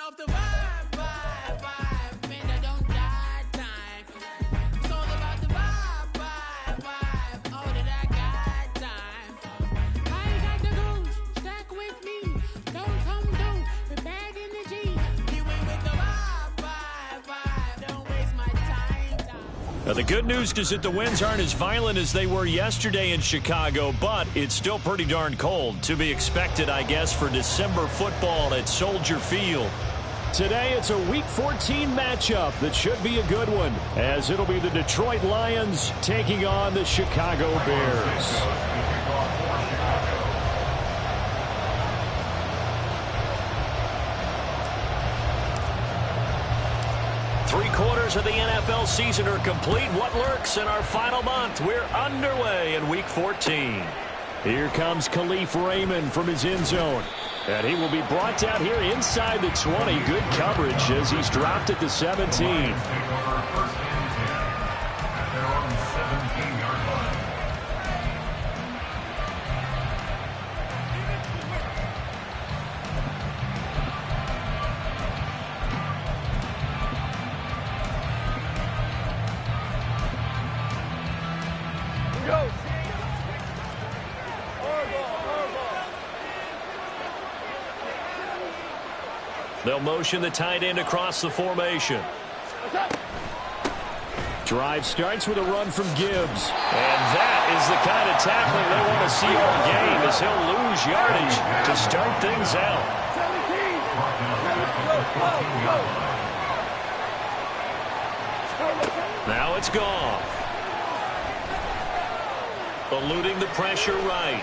off the vibe, vibe, vibe. Man, I don't die time. It's all about the vibe, vibe, vibe. Oh, that I got time. I ain't got the goose, stack with me. Don't come through, we're back in the G. You ain't with the vibe, vibe, vibe. Don't waste my time. Now, the good news is that the winds aren't as violent as they were yesterday in Chicago, but it's still pretty darn cold. To be expected, I guess, for December football at Soldier Field. Today, it's a Week 14 matchup that should be a good one, as it'll be the Detroit Lions taking on the Chicago Bears. Three-quarters of the NFL season are complete. What lurks in our final month? We're underway in Week 14. Here comes Khalif Raymond from his end zone. And he will be brought down here inside the 20. Good coverage as he's dropped at the 17. They'll motion the tight end across the formation. Drive starts with a run from Gibbs. And that is the kind of tackling they want to see all game, as he'll lose yardage to start things out. Now it's gone. Eluding the pressure right.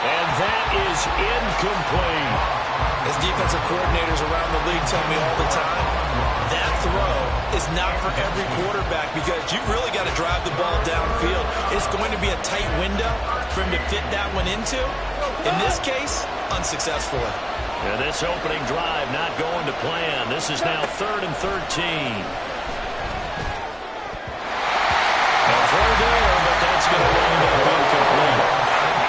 And that is incomplete. As defensive coordinators around the league tell me all the time, that throw is not for every quarterback because you've really got to drive the ball downfield. It's going to be a tight window for him to fit that one into. In this case, unsuccessfully. And this opening drive not going to plan. This is now 3rd and 13. A throw there, but that's going to wind up incomplete.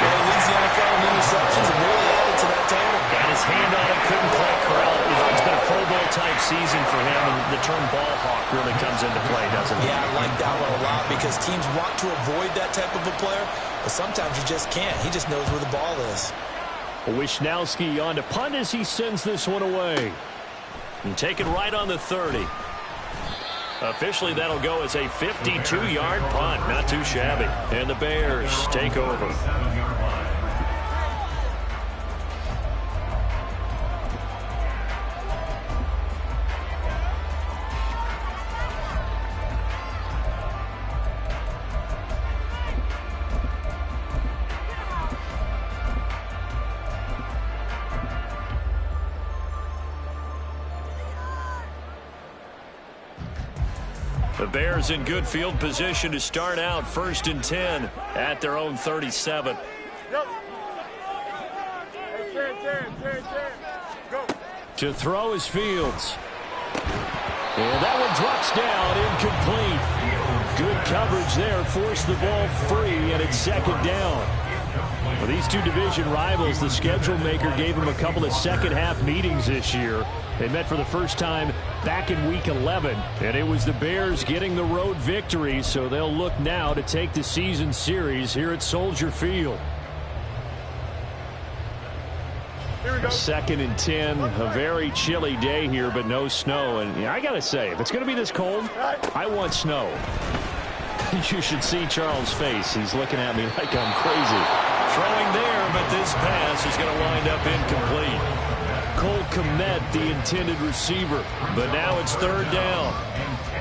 Well, he leads the NFL in interceptions and really added to that total. Got his hand on it, couldn't quite corral it. It's been a Pro Bowl-type season for him, and the term ball hawk really comes into play, doesn't it? Yeah, I like that one a lot because teams want to avoid that type of a player, but sometimes you just can't. He just knows where the ball is. Wishnowski on to punt as he sends this one away. And take it right on the 30. Officially, that'll go as a 52-yard punt. Not too shabby. And the Bears take over. The Bears in good field position to start out 1st and 10 at their own 37. To throw is Fields. And that one drops down, incomplete. Good coverage there, forced the ball free, and it's 2nd down. For these two division rivals, the schedule maker gave them a couple of second-half meetings this year. They met for the first time back in Week 11, and it was the Bears getting the road victory, so they'll look now to take the season series here at Soldier Field. 2nd and 10, a very chilly day here, but no snow. And I got to say, if it's going to be this cold, I want snow. You should see Charles' face. He's looking at me like I'm crazy. Throwing there, but this pass is going to wind up incomplete. Cole Kmet, the intended receiver, but now it's 3rd down.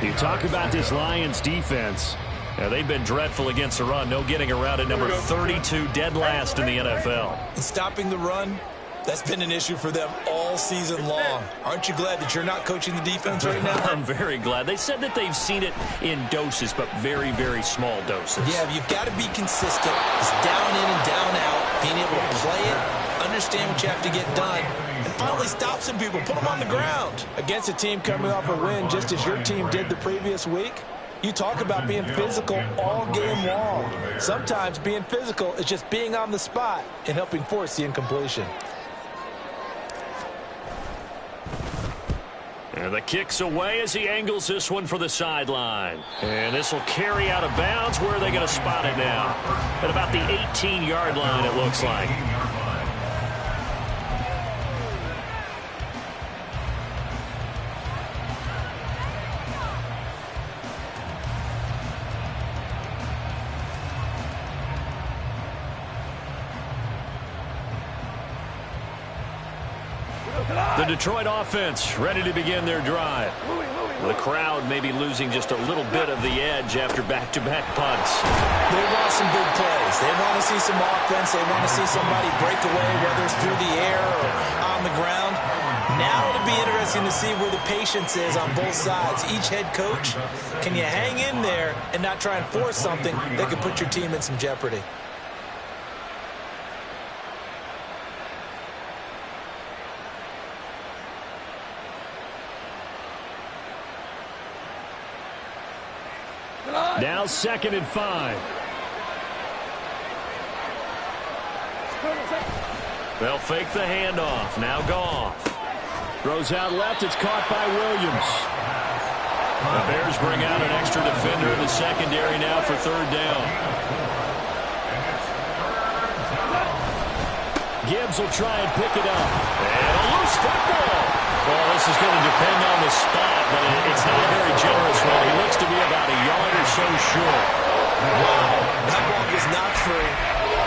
You talk about this Lions defense. Now, they've been dreadful against the run. No getting around at number 32, dead last in the NFL. And stopping the run, that's been an issue for them all season long. Aren't you glad that you're not coaching the defense right now? I'm very glad. They said that they've seen it in doses, but very, very small doses. Yeah, you've got to be consistent. It's down in and down out. Being able to play it, understand what you have to get done, and finally stop some people, put them on the ground. Against a team coming off a win just as your team did the previous week, you talk about being physical all game long. Sometimes being physical is just being on the spot and helping force the incompletion. And the kick's away as he angles this one for the sideline. And this will carry out of bounds. Where are they going to spot it now? At about the 18-yard line, it looks like. The Detroit offense ready to begin their drive. The crowd may be losing just a little bit of the edge after back-to-back punts. They want some big plays. They want to see some offense. They want to see somebody break away, whether it's through the air or on the ground. Now it'll be interesting to see where the patience is on both sides. Each head coach, can you hang in there and not try and force something that could put your team in some jeopardy? Now 2nd and 5. They'll fake the handoff. Now Goff. Throws out left. It's caught by Williams. The Bears bring out an extra defender in the secondary now for 3rd down. Gibbs will try and pick it up. And a loose football. Well, this is going to depend on the spot, but it's not a very generous one. He looks to be about a yard or so short. Wow, that ball was not free,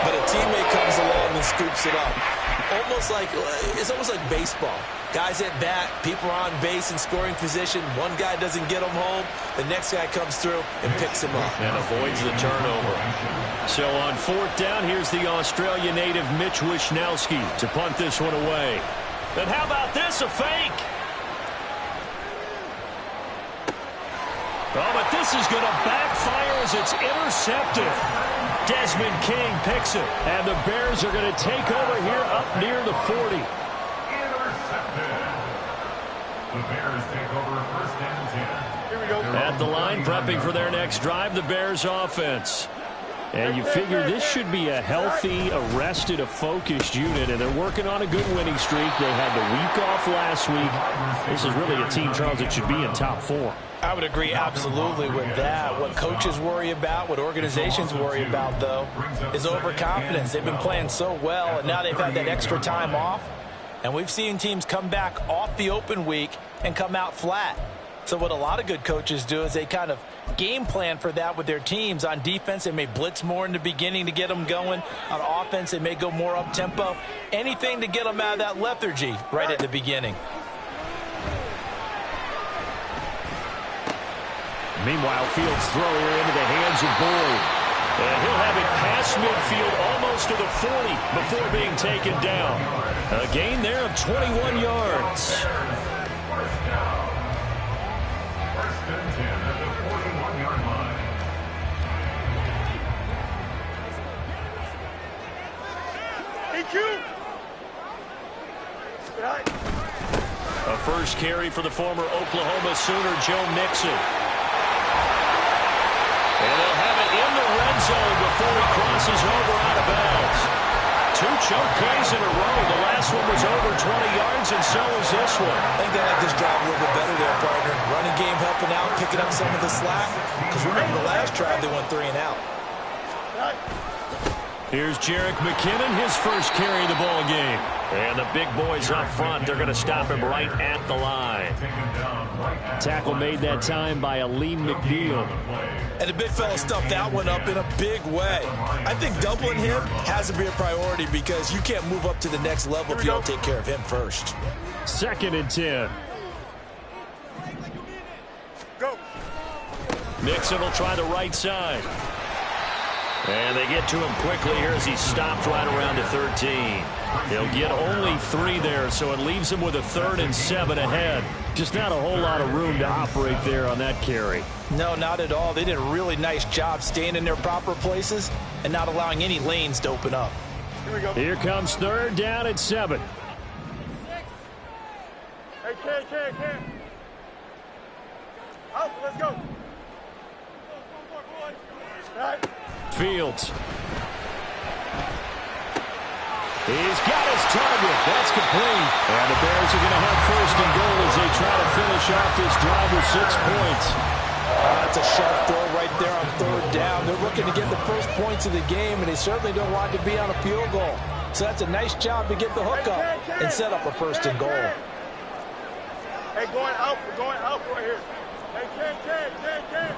but a teammate comes along and scoops it up. It's almost like baseball. Guys at bat, people are on base in scoring position. One guy doesn't get him home. The next guy comes through and picks him up. And avoids the turnover. So on 4th down, here's the Australia native Mitch Wishnowsky to punt this one away. And how about this, a fake? Oh, but this is going to backfire as it's intercepted. Desmond King picks it, and the Bears are going to take over here up near the 40. Intercepted. The Bears take over 1st and 10. Here we go. At the line, prepping for their next drive, the Bears offense. And you figure this should be a healthy, arrested, a focused unit, and they're working on a good winning streak. They had the week off last week. This is really a team, Charles, that should be in top 4. I would agree absolutely with that. What coaches worry about, what organizations worry about, though, is overconfidence. They've been playing so well, and now they've had that extra time off. And we've seen teams come back off the open week and come out flat. So what a lot of good coaches do is they kind of game plan for that with their teams. On defense, they may blitz more in the beginning to get them going. On offense, they may go more up-tempo. Anything to get them out of that lethargy right at the beginning. Meanwhile, Fields' throw here into the hands of Boyd. And he'll have it past midfield almost to the 40 before being taken down. A gain there of 21 yards. First down. 1st and 10 at the 41-yard line. A first carry for the former Oklahoma Sooner, Joe Mixon. And they'll have it in the red zone before he crosses over out of bounds. 2 choke plays in a row. The last one was over 20 yards, and so is this one. I think they like this drive a little bit better there, partner. Running game helping out, picking up some of the slack. Because remember the last drive, they went 3 and out. Here's Jerick McKinnon, his first carry of the ball game. And the big boys up front, they're going to stop him right at the line. Tackle made that time by Aleem McNeil. And the big fella stuffed that one up in a big way. I think doubling him has to be a priority because you can't move up to the next level if you don't take care of him first. 2nd and 10. Go. Mixon will try the right side. And they get to him quickly here as he stopped right around the 13. They'll get only 3 there, so it leaves him with a 3rd and 7 ahead. Just not a whole lot of room to operate there on that carry. No, not at all. They did a really nice job staying in their proper places and not allowing any lanes to open up. Here we go. Here comes 3rd down at 7. Hey, Ken. Out, let's go. All right. Fields. He's got his target. That's complete. And the Bears are going to have first and goal as they try to finish off this drive with 6 points. That's a sharp throw right there on third down. They're looking to get the first points of the game, and they certainly don't want to be on a field goal. So that's a nice job to get the hook up and set up a first and goal. Hey, going out right here. Hey, Ken.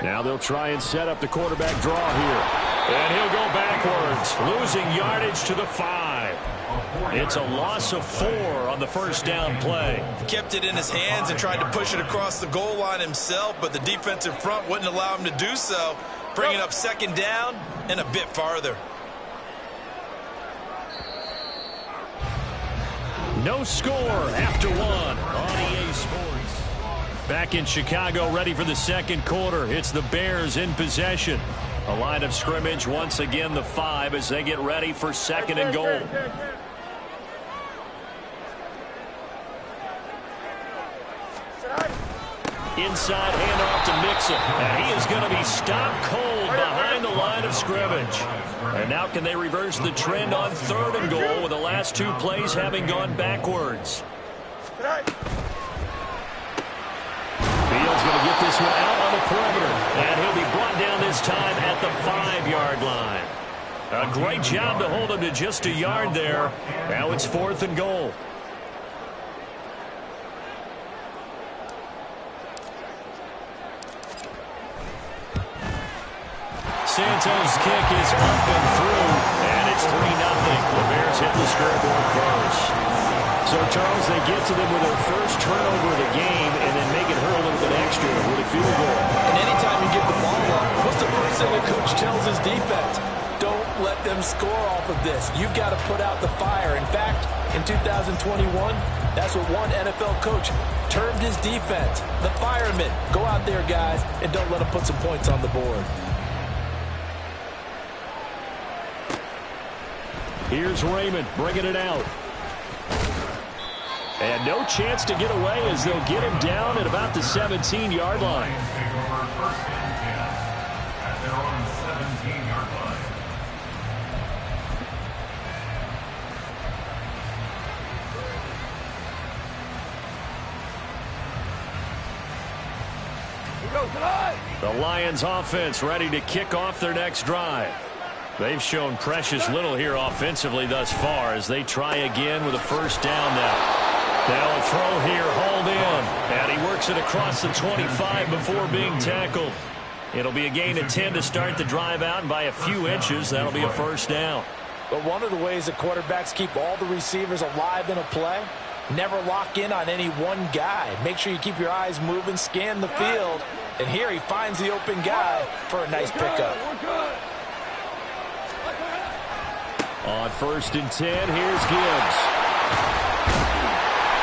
Now they'll try and set up the quarterback draw here. And he'll go backwards, losing yardage to the 5. It's a loss of 4 on the first down play. Kept it in his hands and tried to push it across the goal line himself, but the defensive front wouldn't allow him to do so, bringing up second down and a bit farther. No score after 1 on EA Sports. Back in Chicago, ready for the second quarter. It's the Bears in possession. A line of scrimmage, once again the 5 as they get ready for second and goal. Inside handoff to Mixon. And he is going to be stopped cold behind the line of scrimmage. And now can they reverse the trend on third and goal with the last 2 plays having gone backwards? Fields going to get this one out on the perimeter. And he'll be brought down this time at the 5-yard line. A great job to hold him to just a yard there. Now it's 4th and goal. Santos' kick is up and through, and it's 3-0. The Bears hit the scoreboard first. So, Charles, they get to them with their first turnover of the game and then make it hurt a little bit extra with a field goal. And anytime you get the ball up, what's the first thing the coach tells his defense? Don't let them score off of this. You've got to put out the fire. In fact, in 2021, that's what one NFL coach termed his defense. The firemen. Go out there, guys, and don't let them put some points on the board. Here's Raymond bringing it out. And no chance to get away as they'll get him down at about the 17-yard line. The Lions offense ready to kick off their next drive. They've shown precious little here offensively thus far as they try again with a first down now. They'll throw here, hauled in, and he works it across the 25 before being tackled. It'll be a gain of 10 to start the drive out, and by a few inches, that'll be a first down. But one of the ways that quarterbacks keep all the receivers alive in a play, never lock in on any one guy. Make sure you keep your eyes moving, scan the field, and here he finds the open guy for a nice pickup. On 1st and 10, here's Gibbs.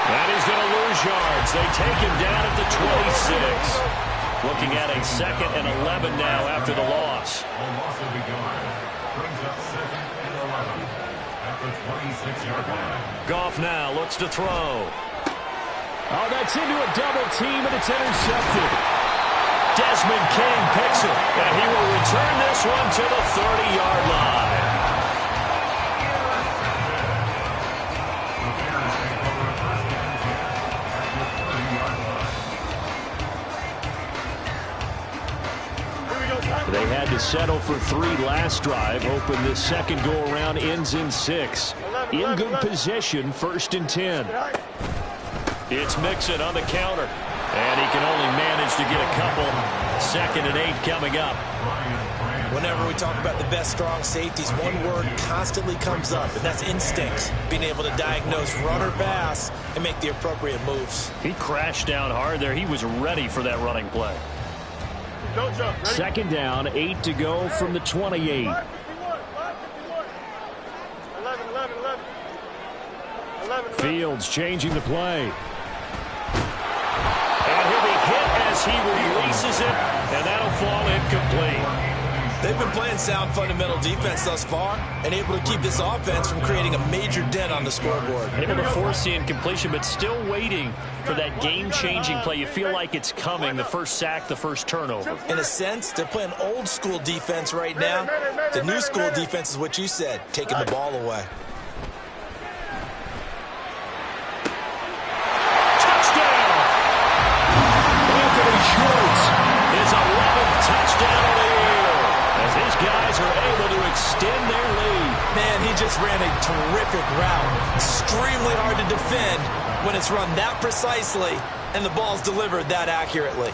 And he's going to lose yards. They take him down at the 26. Looking at a 2nd and 11 now after the loss. Goff now looks to throw. Oh, that's into a double team, and it's intercepted. Desmond King picks it, and he will return this one to the 30-yard line. They had to settle for 3 last drive, hoping this second go-around ends in 6. In good position, 1st and 10. It's Mixon on the counter, and he can only manage to get a couple. 2nd and 8 coming up. Whenever we talk about the best strong safeties, one word constantly comes up, and that's instincts. Being able to diagnose run or pass and make the appropriate moves. He crashed down hard there. He was ready for that running play. Don't jump. Ready? 2nd down, 8 to go from the 28. 11. Fields changing the play. And he'll be hit as he releases it, and that'll fall incomplete. They've been playing sound fundamental defense thus far and able to keep this offense from creating a major dent on the scoreboard. Able to force the incompletion, but still waiting for that game-changing play. You feel like it's coming, the first sack, the first turnover. In a sense, they're playing old-school defense right now. The new-school defense is what you said, taking the ball away. Touchdown! Anthony Schwartz, his 11th touchdown of the year, as his guys are able to extend their lead. Man, he just ran a terrific route. Extremely hard to defend when it's run that precisely and the ball's delivered that accurately.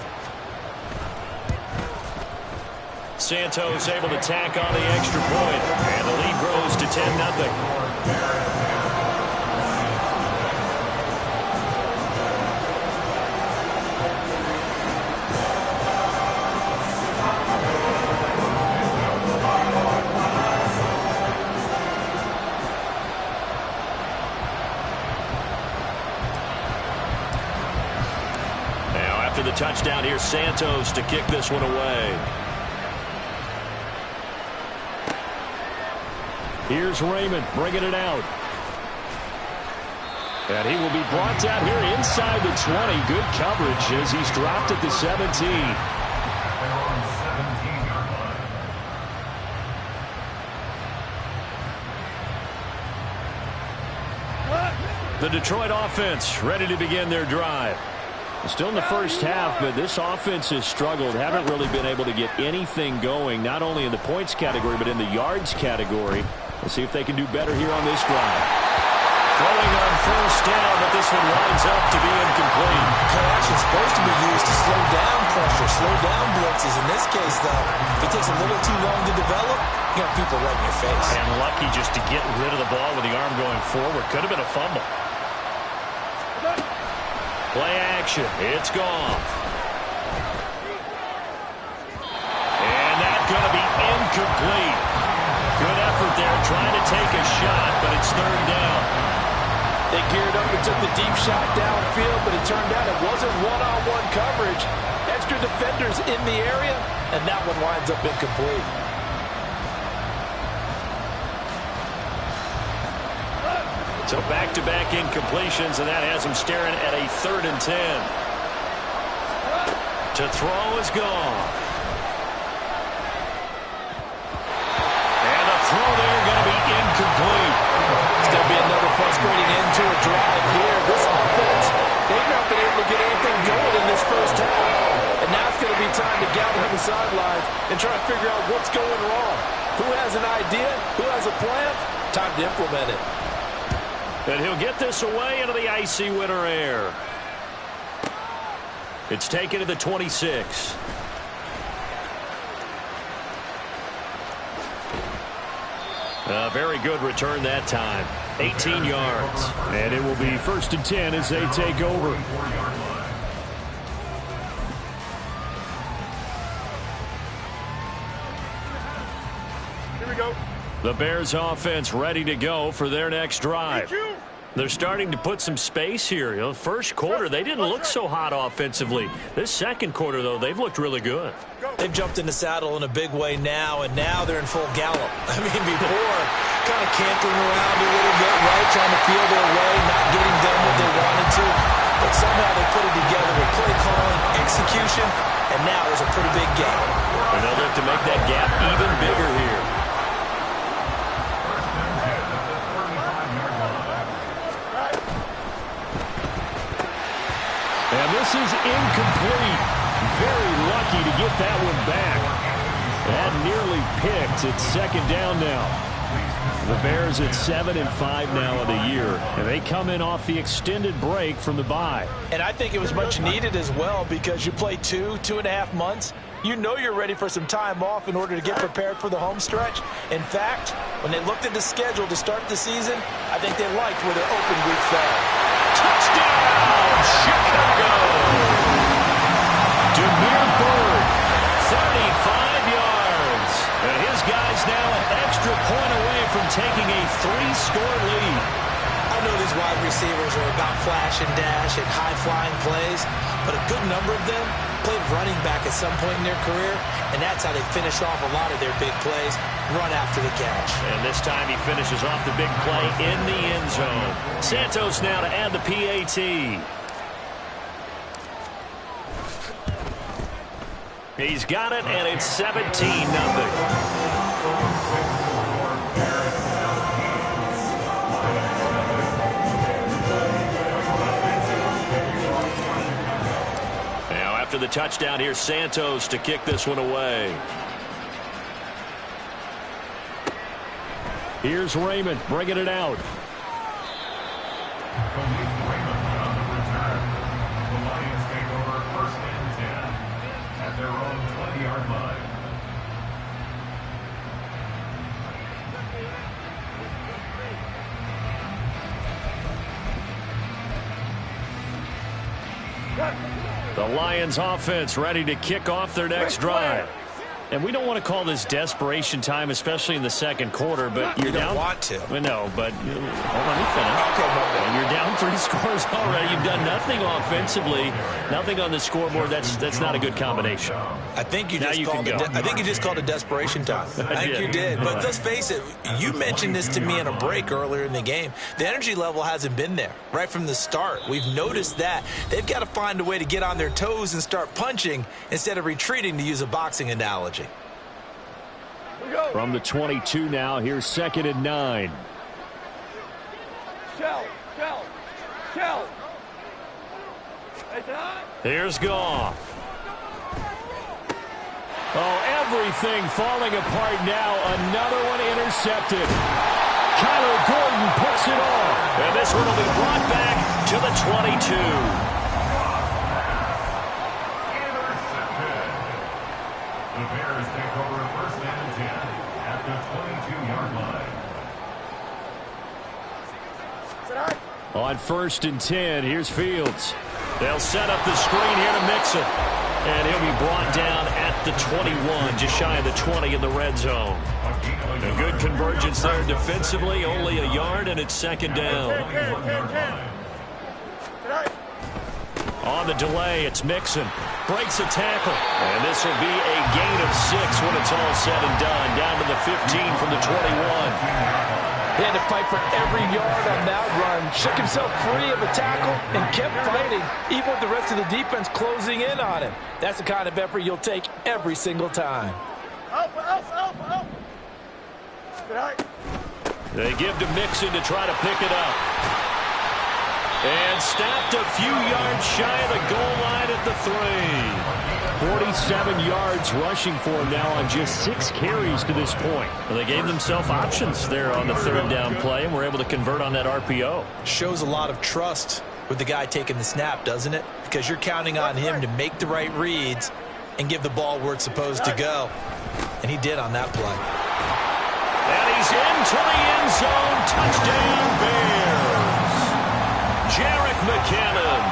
Santos able to tack on the extra point, and the lead grows to 10-0. The touchdown here, Santos to kick this one away. Here's Raymond bringing it out. And he will be brought down here inside the 20. Good coverage as he's dropped at the 17. The Detroit offense ready to begin their drive. Still in the first half, but this offense has struggled. Haven't really been able to get anything going, not only in the points category, but in the yards category. We'll see if they can do better here on this drive. Throwing on first down, but this one winds up to be incomplete. Play action is supposed to be used to slow down pressure, slow down blitzes. In this case, though, if it takes a little too long to develop, you got people right in your face. And lucky just to get rid of the ball with the arm going forward. Could have been a fumble. Play action. It's gone. And that's going to be incomplete. Good effort there trying to take a shot, but it's third down. They geared up and took the deep shot downfield, but it turned out it wasn't one-on-one coverage. Extra defenders in the area, and that one winds up incomplete. So back-to-back incompletions, and that has him staring at a 3rd and 10. To throw is gone. And the throw there going to be incomplete. It's going to be another frustrating end to a drive here. This offense, they've not been able to get anything going in this first half. And now it's going to be time to gather on the sidelines and try to figure out what's going wrong. Who has an idea? Who has a plan? Time to implement it. And he'll get this away into the icy winter air. It's taken to the 26. A very good return that time. 18 yards. And it will be 1st and 10 as they take over. Here we go. The Bears offense ready to go for their next drive. They're starting to put some space here. You know, first quarter, they didn't look so hot offensively. This second quarter, though, they've looked really good. They've jumped in the saddle in a big way now, and now they're in full gallop. I mean, before, kind of cantering around a little bit, right, trying to feel their way, not getting done what they wanted to. But somehow they put it together with play calling, execution, and now there's a pretty big gap. And they'll look to make that gap even bigger here. And this is incomplete. Very lucky to get that one back. That nearly picked. It's 2nd down now. The Bears at 7-5 now of the year. And they come in off the extended break from the bye. And I think it was much needed as well because you play 2.5 months. You know you're ready for some time off in order to get prepared for the home stretch. In fact, when they looked at the schedule to start the season, I think they liked where their open week fell. Touchdown, Chicago! Demir Bird, 35 yards. And his guys now an extra point away from taking a 3-score lead. I know these wide receivers are about flash and dash and high-flying plays, but a good number of them played running back at some point in their career, and that's how they finish off a lot of their big plays, run after the catch. And this time he finishes off the big play in the end zone. Santos now to add the PAT. He's got it, and it's 17-0. After the touchdown, here's Santos to kick this one away. Here's Raymond bringing it out. Raymond on the return. The Lions take over 1st and 10 at their own 20-yard line. The Lions offense ready to kick off their next drive. And we don't want to call this desperation time, especially in the second quarter, but you're down. You don't want to. No, but hold on, me finish. Okay, and you're down 3 scores already. You've done nothing offensively, nothing on the scoreboard. That's not a good combination. I think you just called it desperation time. I think you did. But let's face it, you mentioned this to me in a break earlier in the game. The energy level hasn't been there right from the start. We've noticed that. They've got to find a way to get on their toes and start punching instead of retreating, to use a boxing analogy. From the 22 now, here's 2nd and 9. Here's Goff. Oh, everything falling apart now. Another one intercepted. Kyler Gordon picks it off. And this one will be brought back to the 22. Intercepted. The Bears take over 1st and 10 at the 22-yard line. On 1st and 10, here's Fields. They'll set up the screen here to Mixon. And he'll be brought down at the 21, just shy of the 20 in the red zone. A good convergence there defensively, only a yard, and it's 2nd down. On the delay, it's Mixon. Breaks a tackle. And this will be a gain of 6 when it's all said and done. Down to the 15 from the 21. He had to fight for every yard on that run. Shook himself free of a tackle and kept fighting, even with the rest of the defense closing in on him. That's the kind of effort you'll take every single time. They give to Mixon to try to pick it up. And snapped a few yards shy of the goal line at the 3. 47 yards rushing for him now on just 6 carries to this point. Well, they gave themselves options there on the 3rd down play, and were able to convert on that RPO. Shows a lot of trust with the guy taking the snap, doesn't it? Because you're counting on him to make the right reads and give the ball where it's supposed to go. And he did on that play. And he's into the end zone. Touchdown, Bears. Jerick McKinnon.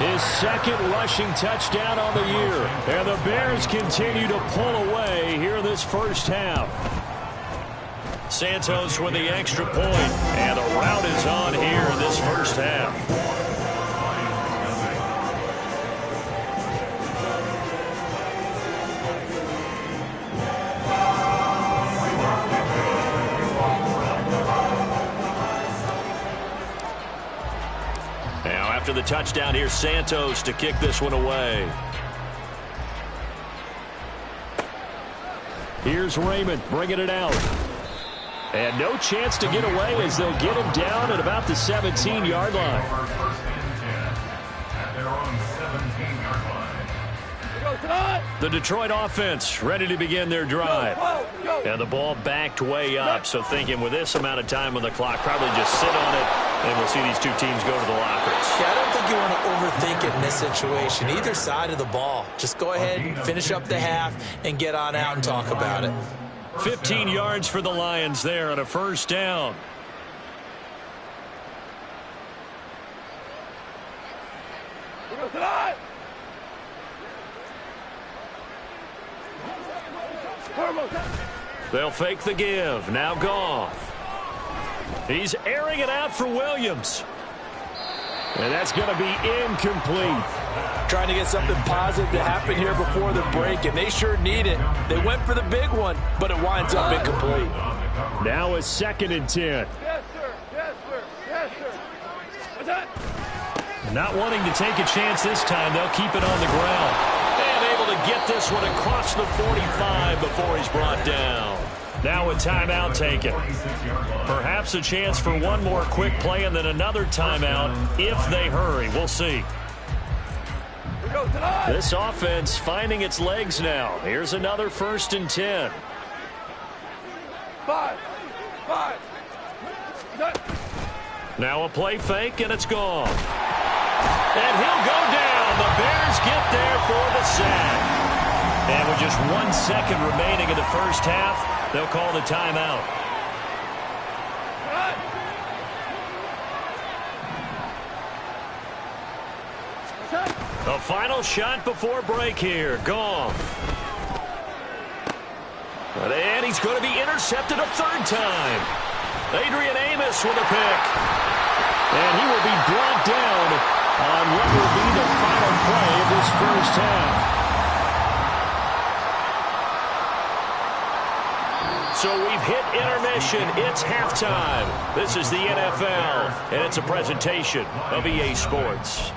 His 2nd rushing touchdown on the year. And the Bears continue to pull away here in this first half. Santos with the extra point. And the route is on here in this first half. After the touchdown, here's Santos to kick this one away. Here's Raymond bringing it out. And no chance to get away as they'll get him down at about the 17-yard line. 1st and 10 at their own 17-yard line. The Detroit offense ready to begin their drive. And the ball backed way up, so thinking with this amount of time on the clock, probably just sit on it, and we'll see these two teams go to the lockers. Yeah, I don't think you want to overthink it in this situation. Either side of the ball. Just go ahead, finish up the half, and get on out and talk about it. 15 yards for the Lions there on a 1st down. They'll fake the give. Now Goff. He's airing it out for Williams. And that's going to be incomplete. Trying to get something positive to happen here before the break, and they sure need it. They went for the big one, but it winds up incomplete. Now it's 2nd and 10. Yes, sir. Yes, sir. Yes, sir. What's that? Not wanting to take a chance this time, they'll keep it on the ground. And able to get this one across the 45 before he's brought down. Now a timeout taken. Perhaps a chance for one more quick play and then another timeout if they hurry. We'll see. This offense finding its legs now. Here's another 1st and 10. 5. Now a play fake, and it's gone. And he'll go down. The Bears get there for the sack. And with just 1 second remaining in the first half, they'll call the timeout. The final shot before break here. Goff. And he's going to be intercepted a 3rd time. Adrian Amos with a pick. And he will be brought down on what will be the final play of this first half. So we've hit intermission. It's halftime. This is the NFL, and it's a presentation of EA Sports.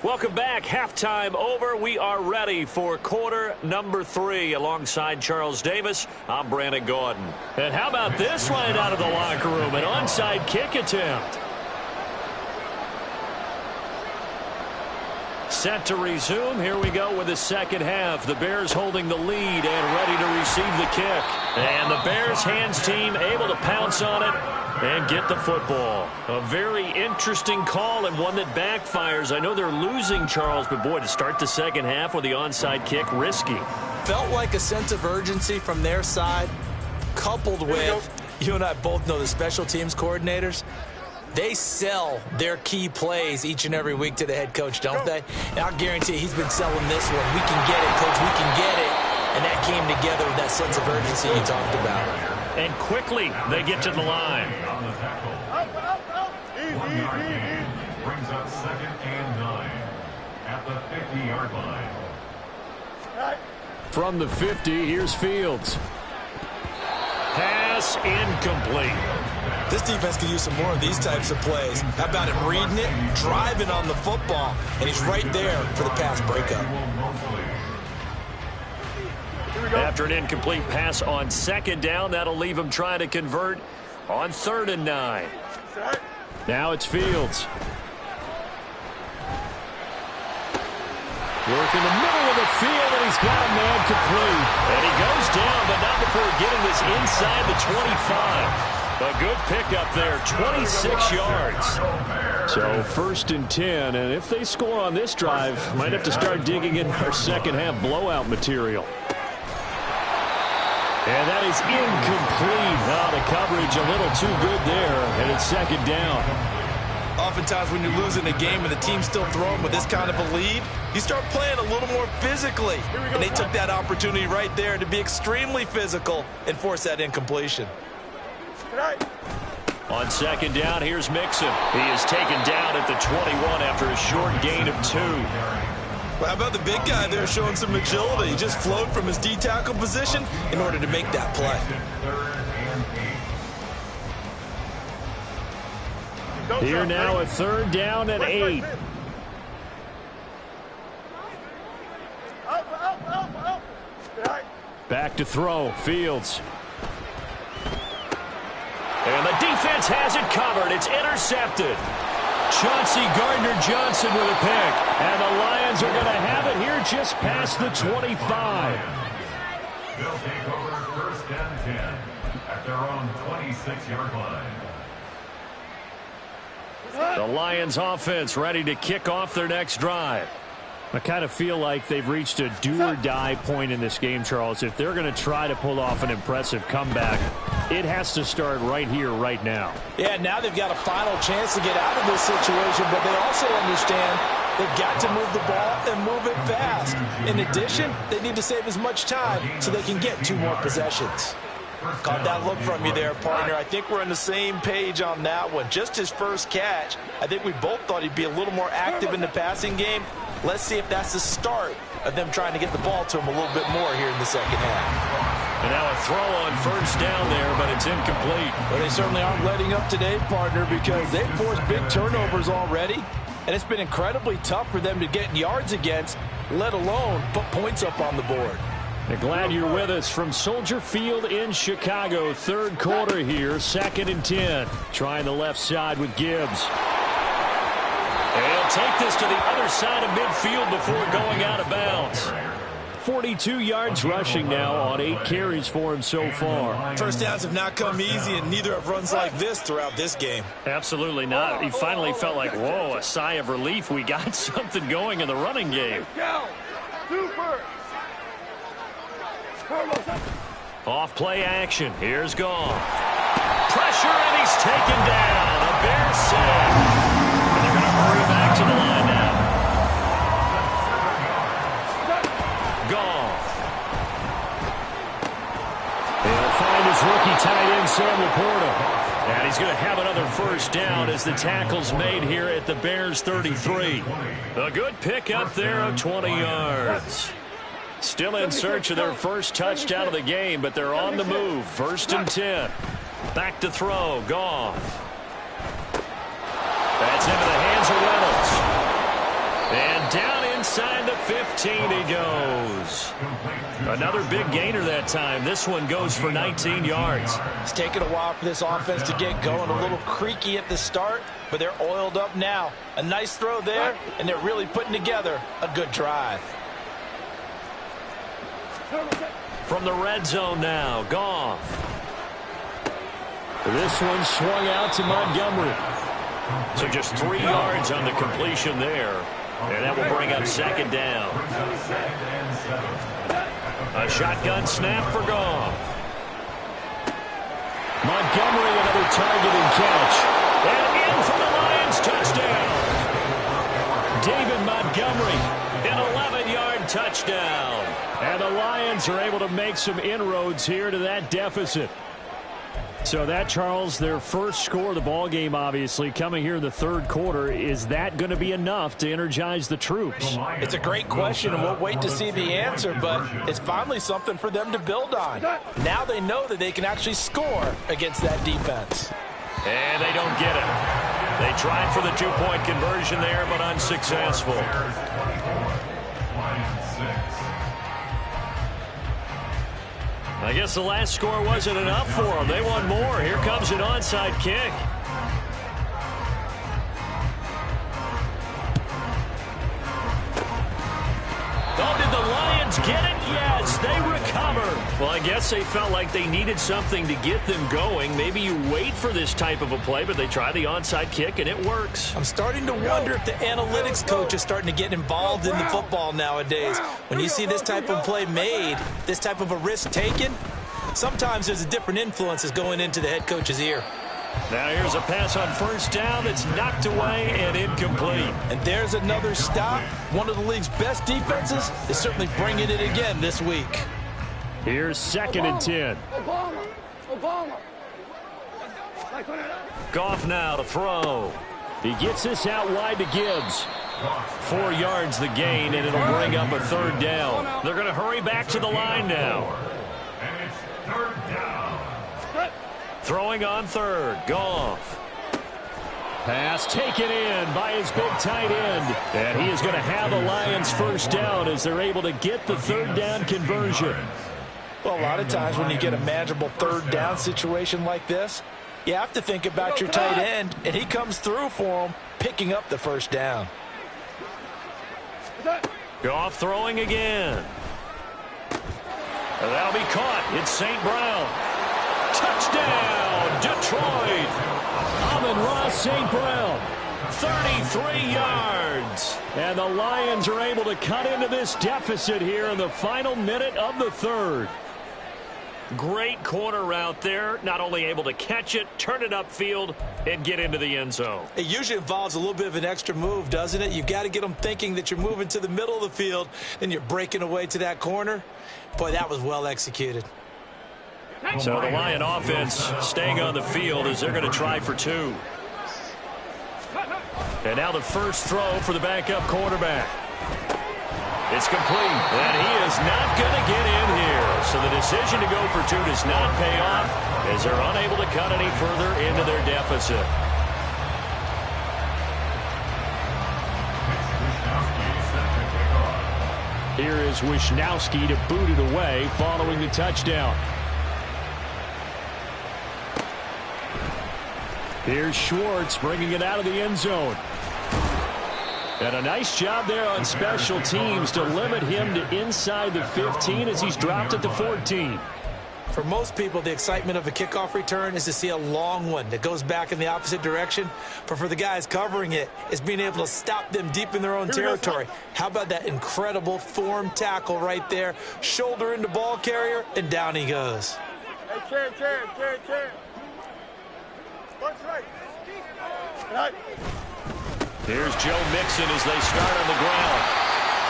Welcome back. Halftime over. We are ready for quarter number 3. Alongside Charles Davis, I'm Brandon Gordon. And how about this right out of the locker room? An onside kick attempt. Set to resume. Here we go with the second half. The Bears holding the lead and ready to receive the kick. And the Bears hands team able to pounce on it and get the football. A very interesting call and one that backfires. I know they're losing, Charles, but boy, to start the second half with the onside kick, risky. Felt like a sense of urgency from their side, coupled with, you and I both know the special teams coordinators, they sell their key plays each and every week to the head coach, don't they? And I'll guarantee he's been selling this one. We can get it, coach, we can get it. And that came together with that sense of urgency you talked about. And quickly, they get to the line. One-yard gain brings up 2nd and 9 at the 50-yard line. From the 50, here's Fields. Pass incomplete. This defense could use some more of these types of plays. How about him reading it, driving on the football, and he's right there for the pass breakup. After an incomplete pass on 2nd down, that'll leave him trying to convert on 3rd and 9. Now it's Fields. Work in the middle of the field, and he's got a man complete. And he goes down, but not before getting this inside the 25. A good pickup there, 26 yards. So 1st and 10, and if they score on this drive, might have to start digging in our second half blowout material. And that is incomplete. Oh, the coverage a little too good there, and it's 2nd down. Oftentimes when you're losing a game and the team's still throwing with this kind of a lead, you start playing a little more physically. And they took that opportunity right there to be extremely physical and force that incompletion. On 2nd down, here's Mixon. He is taken down at the 21 after a short gain of 2. Well, how about the big guy there showing some agility? He just flowed from his D-tackle position in order to make that play. Here now a 3rd down and 8. Back to throw, Fields. And the defense has it covered. It's intercepted. Chauncey Gardner-Johnson with a pick. And the Lions are going to have it here just past the 25. They'll take over 1st and 10 at their own 26-yard line. The Lions offense ready to kick off their next drive. I kind of feel like they've reached a do-or-die point in this game, Charles. If they're going to try to pull off an impressive comeback, it has to start right here, right now. Yeah, now they've got a final chance to get out of this situation, but they also understand They've got to move the ball and move it fast. In addition, they need to save as much time so they can get 2 more possessions. Caught that look from you there, partner. I think we're on the same page on that one. Just his first catch, I think we both thought he'd be a little more active in the passing game. Let's see if that's the start of them trying to get the ball to him a little bit more here in the second half. And now a throw on first down there, but it's incomplete. Well, they certainly aren't letting up today, partner, because they've forced big turnovers already. And it's been incredibly tough for them to get yards against, let alone put points up on the board. Glad you're with us from Soldier Field in Chicago. Third quarter here, 2nd and 10. Trying the left side with Gibbs. And he'll take this to the other side of midfield before going out of bounds. 42 yards rushing now on 8 carries for him so far. First downs have not come easy, and neither have runs like this throughout this game. Absolutely not. He finally felt like, whoa, a sigh of relief. We got something going in the running game. Super. Off play action. Here's Goff. Pressure, and he's taken down. A Bears sack. And they're going to hurry back to the line now. Goff. He'll find his rookie tight end, Sam Laporta. And he's going to have another first down as the tackle's made here at the Bears 33. A good pickup there of 20 yards. Still in search of their first touchdown of the game, but they're on the move. 1st and 10. Back to throw. Goff. That's into the hands of Reynolds. And down inside the 15 he goes. Another big gainer that time. This one goes for 19 yards. It's taken a while for this offense to get going. A little creaky at the start, but they're oiled up now. A nice throw there, and they're really putting together a good drive. From the red zone now, Goff. This one swung out to Montgomery. So just 3 yards on the completion there. And that will bring up 2nd down. A shotgun snap for Goff. Montgomery, another target and catch. And in for the Lions, touchdown. David Montgomery, an 11-yard touchdown. And the Lions are able to make some inroads here to that deficit. So that, Charles, their first score of the ball game, obviously, coming here in the 3rd quarter. Is that going to be enough to energize the troops? It's a great question, and we'll wait to see the answer, but it's finally something for them to build on. Now they know that they can actually score against that defense. And they don't get it. They tried for the 2-point conversion there, but unsuccessful. I guess the last score wasn't enough for them. They want more. Here comes an onside kick. Oh, did the Lions get it? Yes, they recover. Well, I guess they felt like they needed something to get them going. Maybe you wait for this type of a play, but they try the onside kick, and it works. I'm starting to wonder if the analytics coach is starting to get involved in the football nowadays. When you see this type of play made, this type of a risk taken, sometimes there's a different influences going into the head coach's ear. Now here's a pass on first down that's knocked away and incomplete. And there's another stop. One of the league's best defenses is certainly bringing it again this week. Here's 2nd and 10. Goff now to throw. He gets this out wide to Gibbs. 4 yards the gain, and it'll bring up a 3rd down. They're going to hurry back to the line now. And it's 3rd down. Throwing on 3rd. Goff. Pass taken in by his big tight end. And he is going to have the Lions first down as they're able to get the 3rd down conversion. Well, a lot of times when you get a manageable 3rd down situation like this, you have to think about your tight end, and he comes through for him, picking up the first down. Goff throwing again. And that'll be caught. It's St. Brown. Touchdown, Detroit. Amon-Ra St. Brown, 33 yards. And the Lions are able to cut into this deficit here in the final minute of the 3rd. Great corner route there. Not only able to catch it, turn it upfield, and get into the end zone. It usually involves a little bit of an extra move, doesn't it? You've got to get them thinking that you're moving to the middle of the field, and you're breaking away to that corner. Boy, that was well executed. So the Lion offense staying on the field as they're going to try for 2. And now the first throw for the backup quarterback. It's complete, and he is not going to get in here. So the decision to go for 2 does not pay off as they're unable to cut any further into their deficit. Here is Wisnowski to boot it away following the touchdown. Here's Schwartz bringing it out of the end zone. And a nice job there on special teams to limit him to inside the 15 as he's dropped it to 14. For most people, the excitement of a kickoff return is to see a long one that goes back in the opposite direction. But for the guys covering it, it's being able to stop them deep in their own territory. How about that incredible form tackle right there? Shoulder into ball carrier, and down he goes. Hey, Chair. What's right? Here's Joe Mixon as they start on the ground.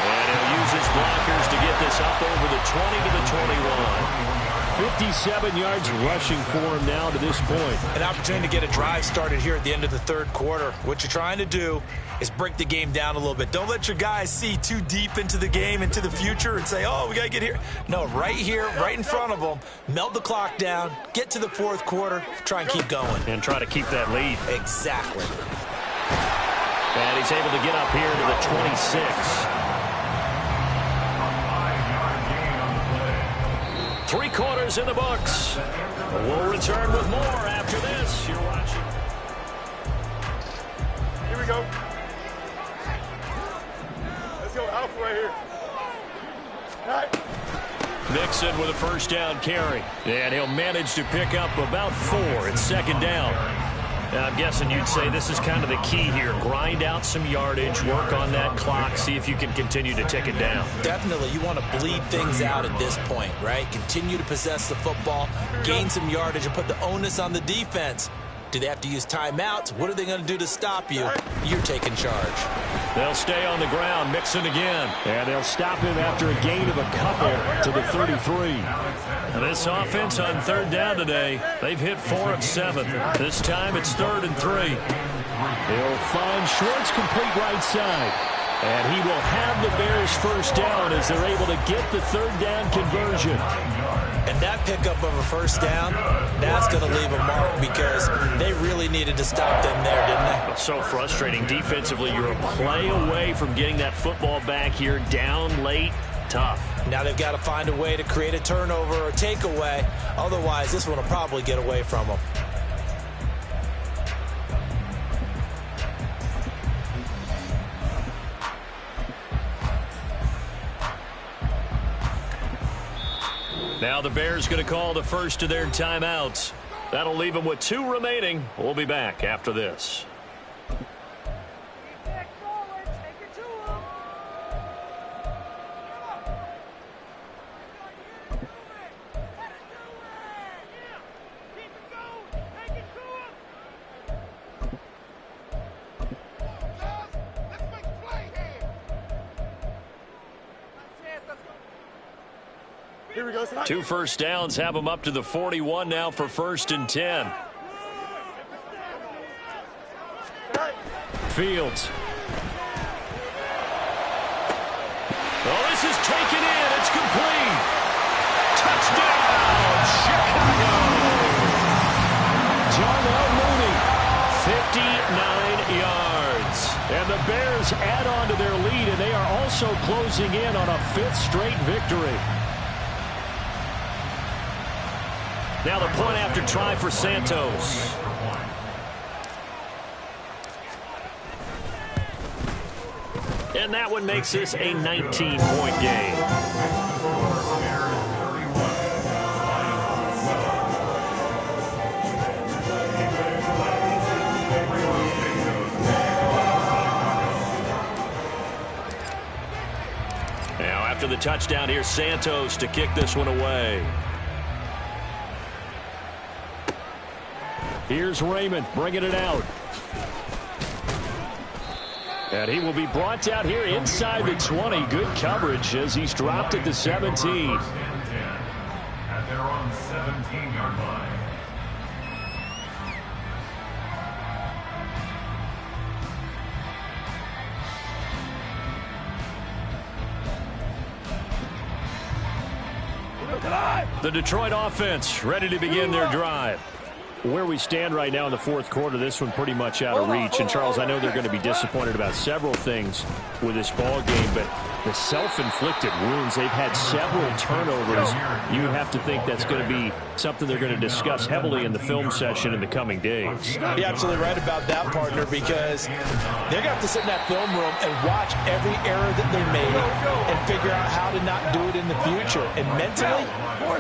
And he'll use his blockers to get this up over the 20 to the 21. 57 yards rushing for him now to this point. An opportunity to get a drive started here at the end of the third quarter. What you're trying to do is break the game down a little bit. Don't let your guys see too deep into the game, into the future, and say, oh, we got to get here. No, right here, right in front of them, melt the clock down, get to the fourth quarter, try and keep going. And try to keep that lead. Exactly. And he's able to get up here to the 26. 3 quarters in the books. We'll return with more after this. You're watching. Here we go. Let's go Alpha right here. All right. Mixon with a first down carry. And he'll manage to pick up about 4 at second down. Now, I'm guessing you'd say this is kind of the key here. Grind out some yardage, work on that clock, see if you can continue to tick it down. Definitely. You want to bleed things out at this point, right? Continue to possess the football, gain some yardage, and put the onus on the defense. Do they have to use timeouts? What are they going to do to stop you? You're taking charge. They'll stay on the ground, Mixon again. And they'll stop him after a gain of a couple to the 33. This offense on third down today, they've hit 4 of 7. This time it's 3rd and 3. He'll find Schwartz complete right side. And he will have the Bears first down as they're able to get the third down conversion. And that pickup of a first down, that's going to leave a mark because they really needed to stop them there, didn't they? So frustrating defensively. You're a play away from getting that football back here, down late, tough. Now they've got to find a way to create a turnover or takeaway. Otherwise, this one will probably get away from them. Now the Bears going to call the first of their timeouts. That'll leave them with 2 remaining. We'll be back after this. Here we go. 2 first downs have them up to the 41 now for 1st and 10. Fields. Oh, this is taken in. It's complete. Touchdown, Chicago. Darnell Mooney, 59 yards. And the Bears add on to their lead, and they are also closing in on a 5th straight victory. Now the point after try for Santos. And that one makes this a 19-point game. Now after the touchdown, here's Santos to kick this one away. Here's Raymond bringing it out. And he will be brought down here inside the 20. Good coverage as he's dropped at the 17. At their own 17-yard line. The Detroit offense ready to begin their drive. Where we stand right now in the fourth quarter, this one pretty much out of reach. And, Charles, I know they're going to be disappointed about several things with this ball game, but the self-inflicted wounds, they've had several turnovers. You have to think that's going to be something they're going to discuss heavily in the film session in the coming days. You're absolutely right about that, partner, because they're going to have to sit in that film room and watch every error that they made and figure out how to not do it in the future. And mentally,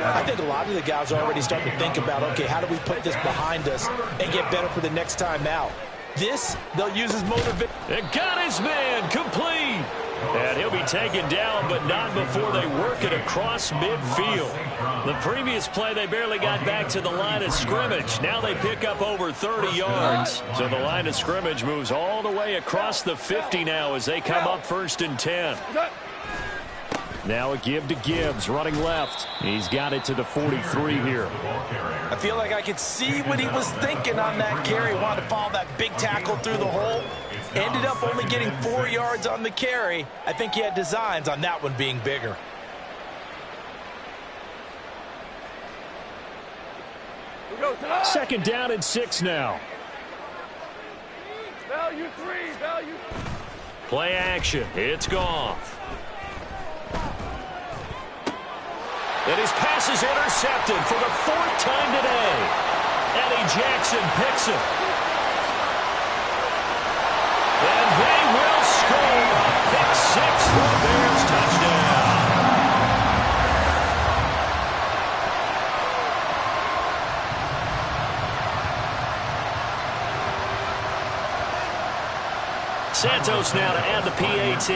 I think a lot of the guys are already starting to think about, okay, how do we put this behind us and get better for the next time out? This, they'll use as motivation. And got his man complete. And he'll be taken down, but not before they work it across midfield. The previous play, they barely got back to the line of scrimmage. Now they pick up over 30 yards. So the line of scrimmage moves all the way across the 50 now as they come up 1st and 10. Now a give to Gibbs, running left. He's got it to the 43 here. I feel like I could see what he was thinking on that carry. Wanted to follow that big tackle through the hole. Ended up only getting 4 yards on the carry. I think he had designs on that one being bigger. Second down and 6 now. Value 3, value. Play action. It's Goff. And his pass is intercepted for the 4th time today. Eddie Jackson picks it. And they will score a pick 6 for the Bears touchdown. Santos now to add the PAT.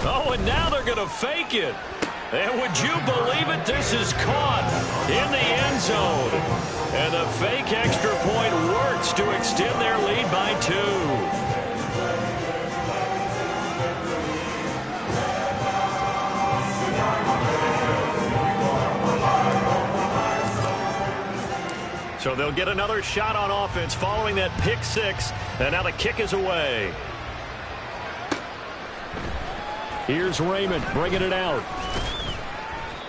Oh, and now they're going to fake it. And would you believe it? This is caught in the end zone. And the fake extra point works to extend their lead by 2. So they'll get another shot on offense following that pick 6. And now the kick is away. Here's Raymond bringing it out.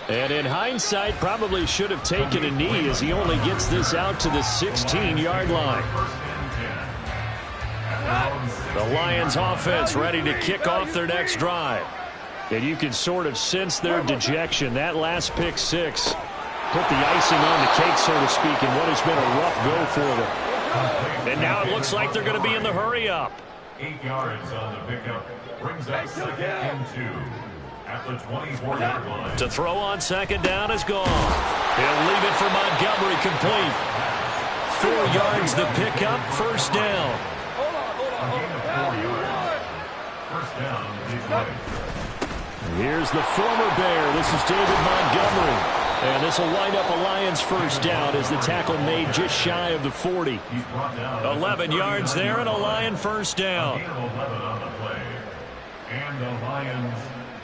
And in hindsight, probably should have taken a knee as he only gets this out to the 16-yard line. The Lions offense ready to kick off their next drive. And you can sort of sense their dejection. That last pick 6 put the icing on the cake, so to speak, in what has been a rough go for them. And now it looks like they're going to be in the hurry-up. 8 yards on the pickup. Brings us 2nd and 2 at the 24-yard line. To throw on 2nd down is gone. He'll leave it for Montgomery complete. 4 yards the pickup, 1st down. A gain of 4 yards. 1st down, Detroit. Here's the former Bear. This is David Montgomery. And this will wind up a Lions 1st down as the tackle made just shy of the 40. 11 yards there and a Lion 1st down. And the Lions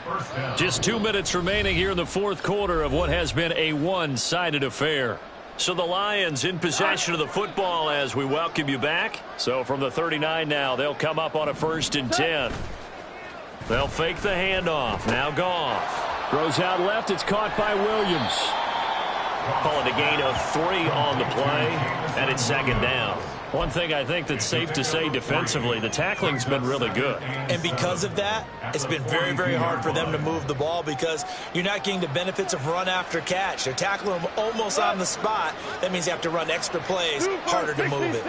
1st down. Just 2 minutes remaining here in the 4th quarter of what has been a one-sided affair. So the Lions in possession of the football as we welcome you back. So from the 39 now, they'll come up on a 1st and 10. They'll fake the handoff. Now Goff. Throws out left. It's caught by Williams. Call it a gain of 3 on the play, and it's 2nd down. One thing I think that's safe to say defensively, the tackling's been really good. And because of that, it's been very, very hard for them to move the ball because you're not getting the benefits of run after catch. They're tackling them almost on the spot. That means you have to run extra plays, harder to move it.